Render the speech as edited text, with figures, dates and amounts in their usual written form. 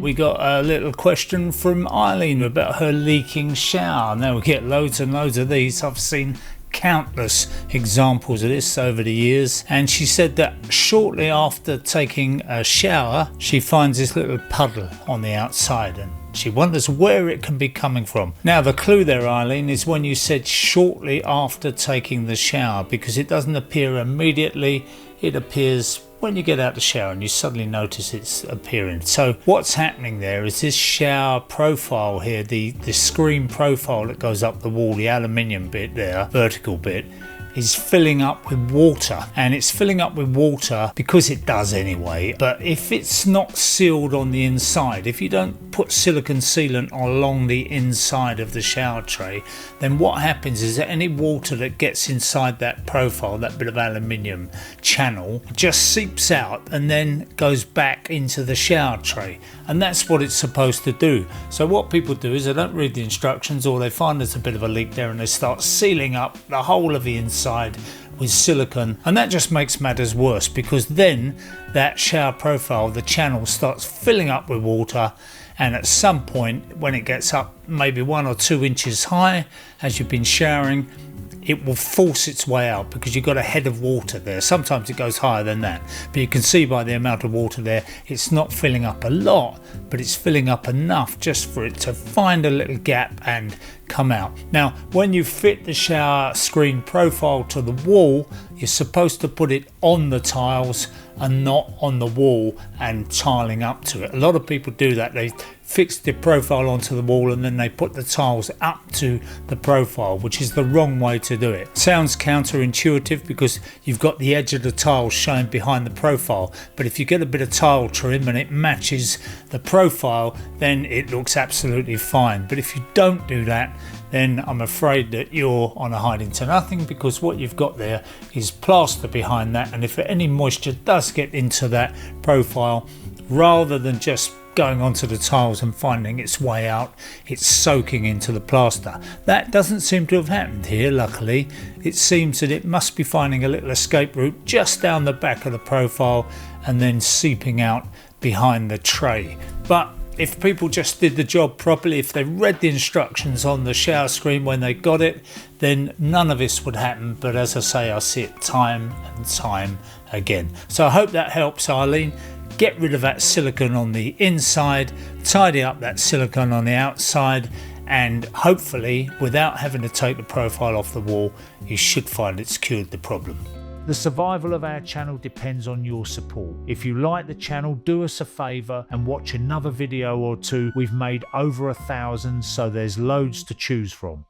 we got a little question from Eileen about her leaking shower. Now we get loads and loads of these. I've seen countless examples of this over the years, and she said that shortly after taking a shower she finds this little puddle on the outside and she wonders where it can be coming from. Now the clue there, Eileen, is when you said shortly after taking the shower, because it doesn't appear immediately, it appears when you get out the shower and you suddenly notice it's appearing. So what's happening there is this shower profile here, the screen profile that goes up the wall, the aluminium bit there, vertical bit, is filling up with water, and it's filling up with water because it does anyway. But if it's not sealed on the inside, if you don't put silicone sealant along the inside of the shower tray, then what happens is that any water that gets inside that profile, that bit of aluminium channel, just seeps out and then goes back into the shower tray, and that's what it's supposed to do. So what people do is they don't read the instructions, or they find there's a bit of a leak there and they start sealing up the whole of the inside with silicone, and that just makes matters worse, because then that shower profile, the channel, starts filling up with water, and at some point when it gets up maybe 1 or 2 inches high as you've been showering, it will force its way out because you've got a head of water there. Sometimes it goes higher than that, but you can see by the amount of water there, it's not filling up a lot, but it's filling up enough just for it to find a little gap and come out. Now when you fit the shower screen profile to the wall, you're supposed to put it on the tiles and not on the wall and tiling up to it. A lot of people do that. They fix the profile onto the wall and then they put the tiles up to the profile, which is the wrong way to do it. Sounds counterintuitive because you've got the edge of the tile showing behind the profile, but if you get a bit of tile trim and it matches the profile, then it looks absolutely fine. But if you don't do that, then I'm afraid that you're on a hiding to nothing, because what you've got there is plaster behind that, and if any moisture does get into that profile, rather than just going onto the tiles and finding its way out, it's soaking into the plaster. That doesn't seem to have happened here, luckily. It seems that it must be finding a little escape route just down the back of the profile and then seeping out behind the tray. But if people just did the job properly, if they read the instructions on the shower screen when they got it, then none of this would happen. But as I say, I see it time and time again. So I hope that helps, Eileen. Get rid of that silicone on the inside, tidy up that silicone on the outside, and hopefully, without having to take the profile off the wall, you should find it's cured the problem. The survival of our channel depends on your support. If you like the channel, do us a favour and watch another video or two. We've made over 1,000, so there's loads to choose from.